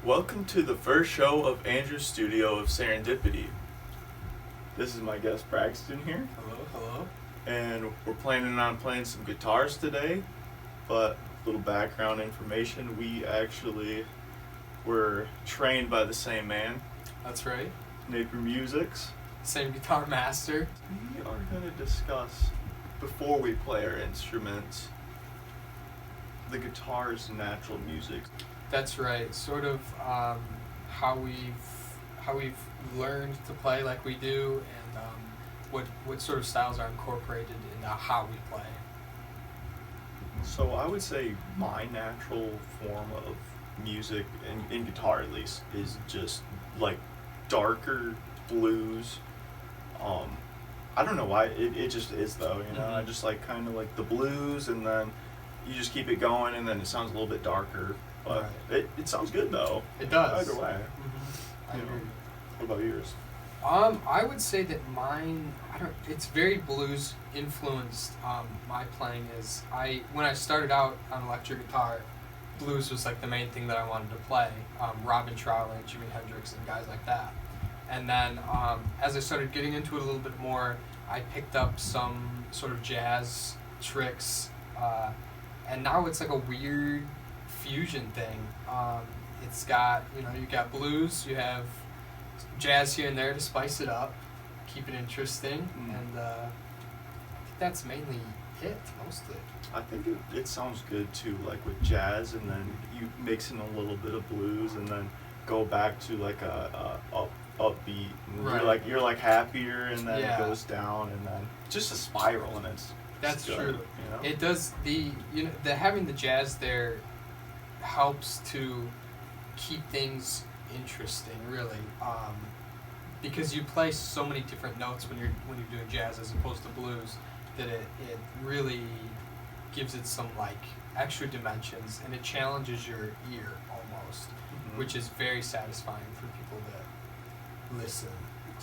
Welcome to the first show of Andrew's Studio of Serendipity. This is my guest Braxton here, Hello. and we're planning on playing some guitars today, but a little background information, we actually were trained by the same man, That's right. Napier Musics. Same guitar master. We are going to discuss, before we play our instruments, the guitar's natural music. That's right. Sort of how we've learned to play like we do, and what sort of styles are incorporated into how we play. So I would say my natural form of music, in guitar at least, is just like darker blues. I don't know why, it just is though, you know. Mm-hmm. I just like kind of like the blues, and then you just keep it going, and then it sounds a little bit darker, but Right. it sounds good though. It does. Either way. I You know. agree. What about yours? I would say that mine, it's very blues influenced. My playing is, when I started out on electric guitar, blues was like the main thing that I wanted to play. Robin Trower and Jimi Hendrix and guys like that. And then as I started getting into it a little bit more, I picked up some sort of jazz tricks, and now it's like a weird fusion thing. It's got, you got blues, you have jazz here and there to spice it up, keep it interesting, and I think that's mainly it, mostly. I think it sounds good too, like with jazz, and then you mix in a little bit of blues, and then go back to like a upbeat. And Right. you're like happier, and then Yeah. it goes down, and then just a spiral, and it's That's good, true. You know? It does the having the jazz there helps to keep things interesting, really, because you play so many different notes when you're doing jazz as opposed to blues, that it really gives it some like extra dimensions, and it challenges your ear almost, Mhm. which is very satisfying for people that listen.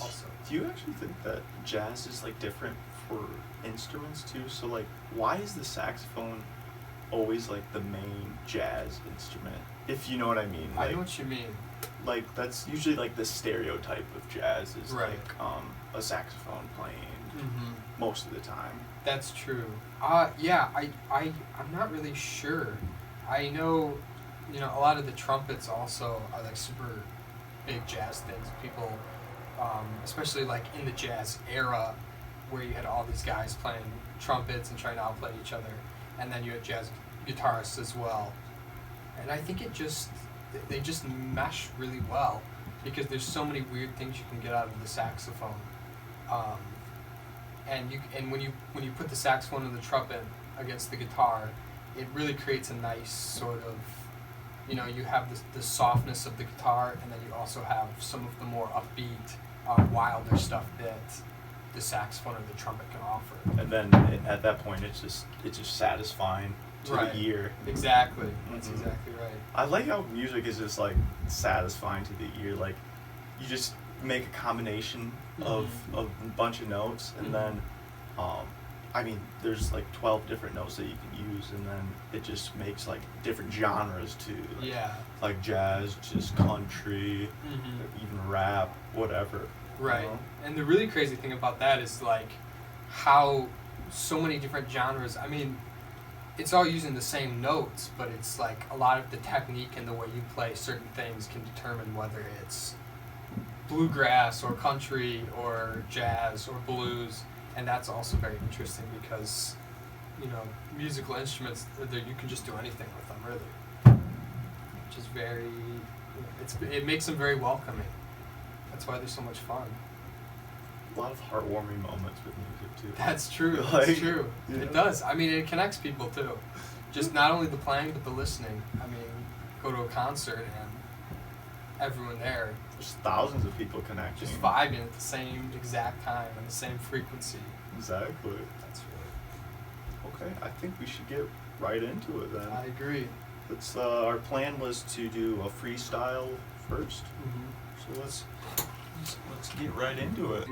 Also, Do you actually think that jazz is like different for instruments too? So like, why is the saxophone always like the main jazz instrument? If you know what I mean. I Like, know what you mean. like that's usually like the stereotype of jazz is Right. like a saxophone playing Mm-hmm. most of the time. That's true. Yeah, I'm not really sure. I know, a lot of the trumpets also are like super big jazz things. People, especially like in the jazz era, where you had all these guys playing trumpets and trying to outplay each other, and then you had jazz guitarists as well. And I think they just mesh really well, because there's so many weird things you can get out of the saxophone. And when you put the saxophone and the trumpet against the guitar, it really creates a nice sort of, you have the softness of the guitar, and then you also have some of the more upbeat, wilder stuff that the saxophone or the trumpet can offer. And then at that point, it's just satisfying to Right. the ear. Exactly. That's Mhm. exactly right. I like how music is just like satisfying to the ear. Like, you just make a combination of a bunch of notes, and Mhm. then I mean, there's like 12 different notes that you can use, and then it just makes like different genres too. Like, Yeah. like jazz, just country, Mm-hmm. even rap, whatever. Right. You know? And the really crazy thing about that is like how so many different genres, I mean, it's all using the same notes, but it's like a lot of the technique and the way you play certain things can determine whether it's bluegrass or country or jazz or blues. And that's also very interesting because, musical instruments, you can just do anything with them, really. Which is very, it makes them very welcoming. That's why they're so much fun. A lot of heartwarming moments with music too. That's true. Like, That's true. you know? It does. I mean, it connects people too. Just not only the playing, but the listening. I mean, go to a concert and everyone there There's thousands of people connecting. just vibing at the same exact time and the same frequency. Exactly. That's really. Okay, I think we should get right into it then. I agree. Let's. Our plan was to do a freestyle first, Mm-hmm. so let's get right into it.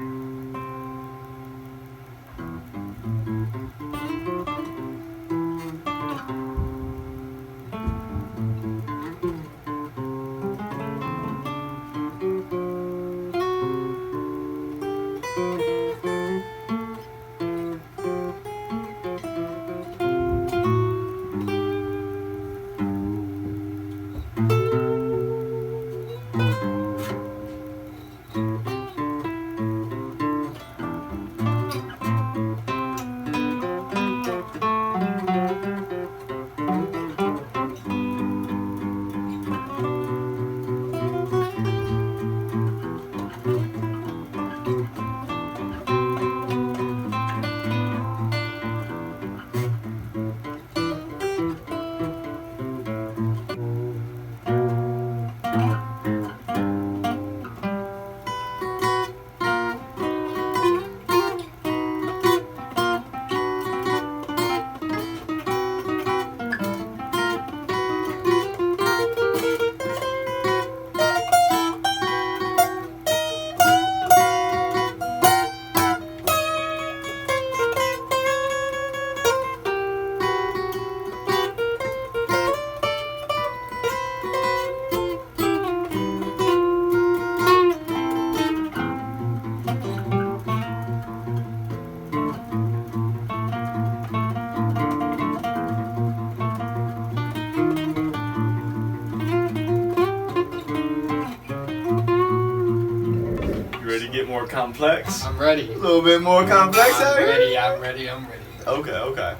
more complex. I'm ready. A little bit more complex out I'm here. ready. I'm ready. I'm ready. Okay.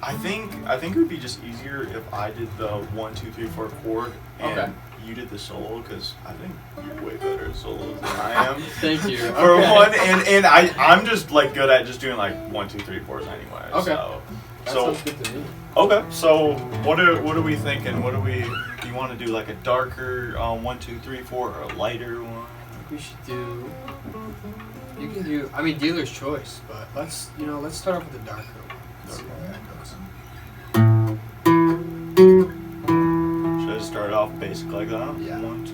I think it would be just easier if I did the 1, 2, 3, 4 chord and Okay. you did the solo, because I think you're way better at solos than I am. Thank you. For Okay. one, and I'm just like good at just doing like 1, 2, 3, 4s anyway. Okay. So, That so sounds good to me. okay. So what are we thinking? Do you want to do like a darker 1, 2, 3, 4 or a lighter one? We should do. You can do. I mean, dealer's choice, but let's start off with the darker one. Let's see how that goes. Should I start off basic like that? Yeah. 1,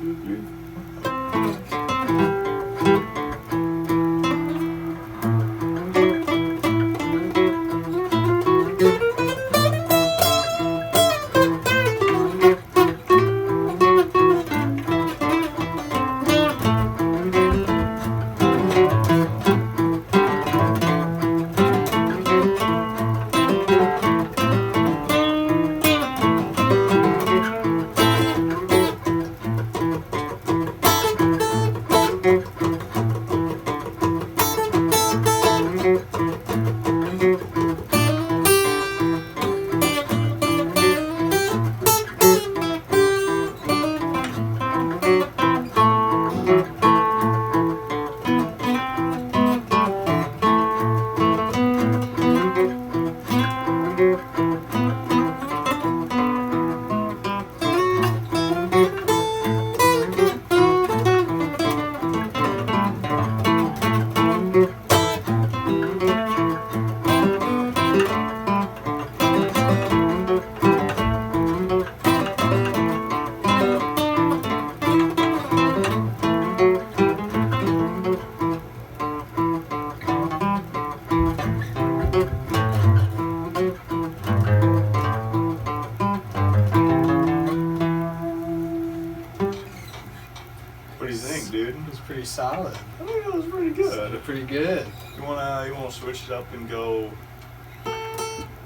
What do you think, dude? It was pretty solid. I think that was pretty good. Pretty good. You wanna switch it up and go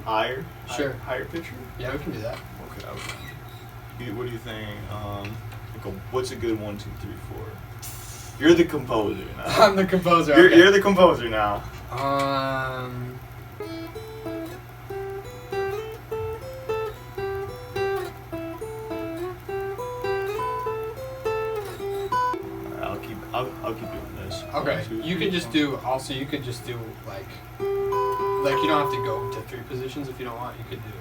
higher? Sure. Higher pitcher? Yeah, we can do that. Okay. What do you think? What's a good 1, 2, 3, 4? You're the composer now. I'm the composer. Okay. You're the composer now. I'll keep doing this. Okay. 1, 2, You 3, can just 4. do. Also, you could just do like you don't have to go to 3 positions if you don't want. You could do.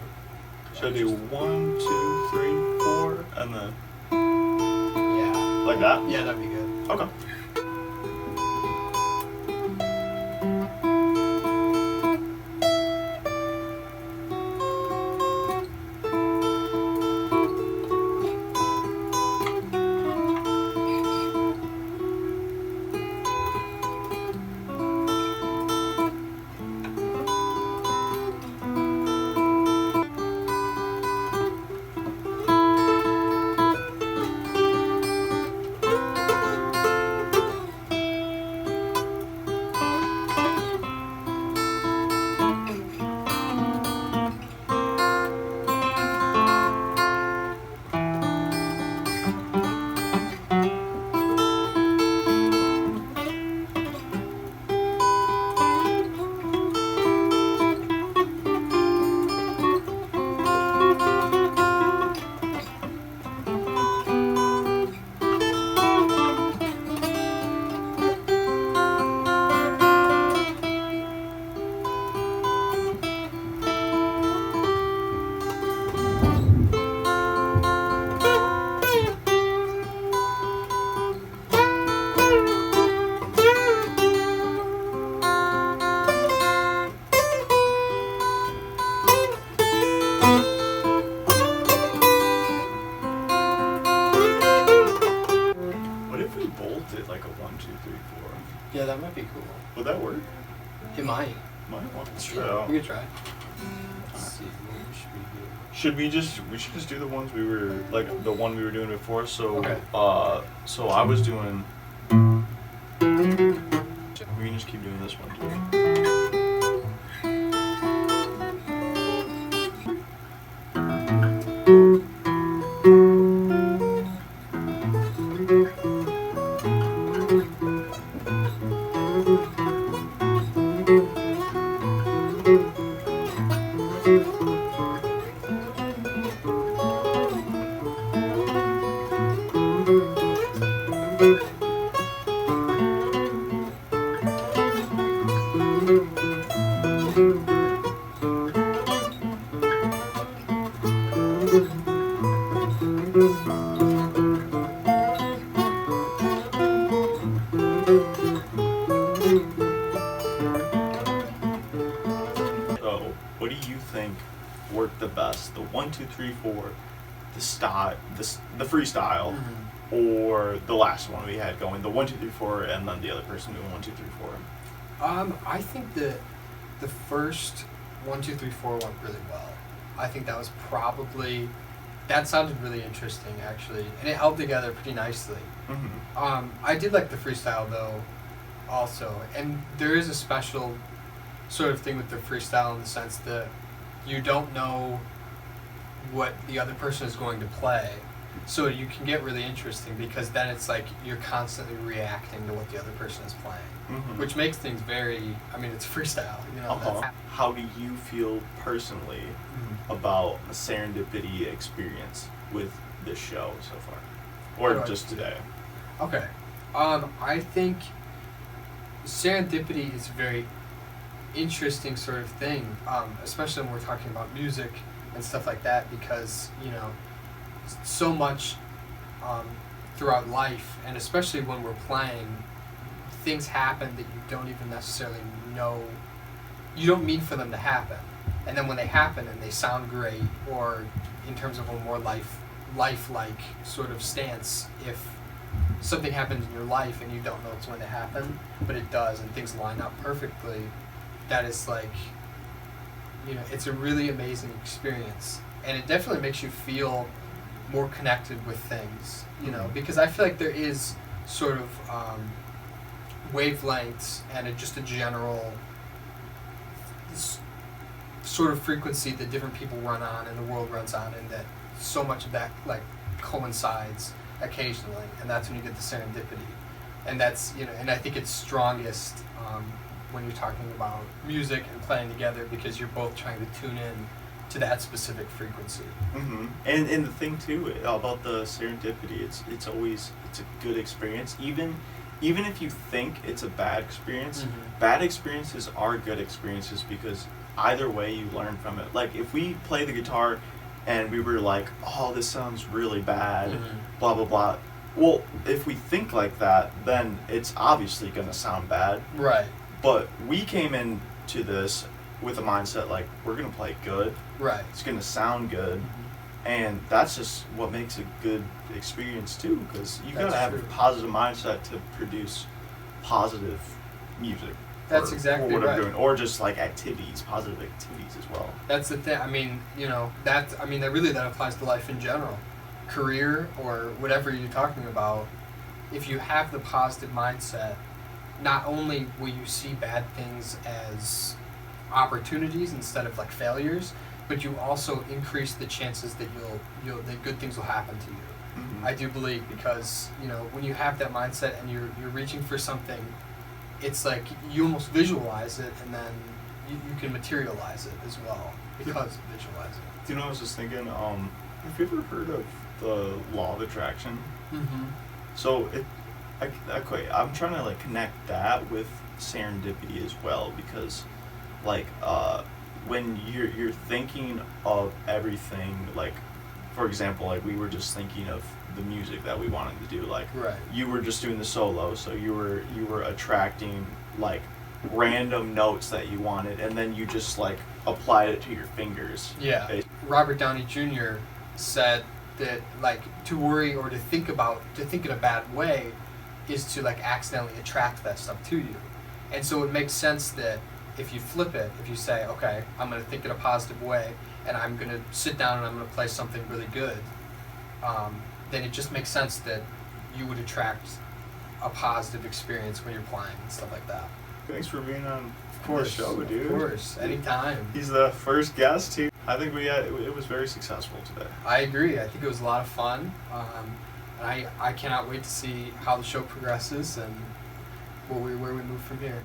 Should I do 1, 2, 3, 4, and then Yeah. like that? Yeah, that'd be good. Okay. Yeah, that might be cool. Would that work? It might. Might want to try Yeah, it out. we could try. Let's see. What should we do? We should just do the ones we were like the one we were doing before. So Okay. so I was doing. We can just keep doing this one too. So, what do you think worked the best? The 1, 2, 3, 4, the freestyle, or the last one we had going, the 1, 2, 3, 4, and then the other person doing 1, 2, 3, 4. I think the first 1, 2, 3, 4 went really well. I think that was probably that sounded really interesting actually, and it held together pretty nicely. I did like the freestyle though, also, and there is a special sort of thing with the freestyle in the sense that you don't know what the other person is going to play, so you can get really interesting because then it's like you're constantly reacting to what the other person is playing, which makes things very. I mean, it's freestyle, you know. How do you feel personally about a serendipity experience with this show so far, or just today? Okay, I think serendipity is a very interesting sort of thing, especially when we're talking about music and stuff like that, because you know, so much throughout life, and especially when we're playing, things happen that you don't even necessarily know, you don't mean for them to happen, and then when they happen and they sound great, or in terms of a more lifelike sort of stance, if something happens in your life and you don't know it's going to happen, but it does, and things line up perfectly, that is like, you know, it's a really amazing experience, and it definitely makes you feel more connected with things, you know, because I feel like there is sort of wavelengths and just a general sort of frequency that different people run on and the world runs on, and that so much of that like coincides occasionally, and that's when you get the serendipity, and that's, you know, and I think it's strongest when you're talking about music and playing together, because you're both trying to tune in to that specific frequency. And the thing too about the serendipity, it's always a good experience, even if you think it's a bad experience. Bad experiences are good experiences because either way you learn from it. Like if we play the guitar and we were like, oh, this sounds really bad, blah blah blah. Well, if we think like that, then it's obviously going to sound bad. Right. But we came into this with a mindset like, we're going to play good. Right. It's going to sound good. And that's just what makes a good experience too, because you got to have a positive mindset to produce positive music. That's exactly what right. I'm doing, or just like activities, positive activities as well. That's the thing. I mean, you know, that applies to life in general, career or whatever you're talking about. If you have the positive mindset, not only will you see bad things as opportunities instead of like failures, but you also increase the chances that that good things will happen to you. I do believe, because you know, when you have that mindset and you're reaching for something, it's like you almost visualize it, and then you can materialize it as well because of visualizing it. Do you know, I was just thinking, have you ever heard of the law of attraction? So I'm trying to like connect that with serendipity as well, because like when you're thinking of everything, like for example, like we were just thinking of the music that we wanted to do, like you were just doing the solo, so you were attracting like random notes that you wanted, and then you just like applied it to your fingers. Robert Downey Jr. said that like to worry or to think in a bad way is to like accidentally attract that stuff to you. And so it makes sense that if you flip it, if you say, okay, I'm going to think in a positive way, and I'm going to sit down and I'm going to play something really good, then it just makes sense that you would attract a positive experience when you're playing and stuff like that. Thanks for being on the show, dude. Of course, anytime. He's the first guest. I think it was very successful today. I agree. I think it was a lot of fun. And I cannot wait to see how the show progresses and where we move from here.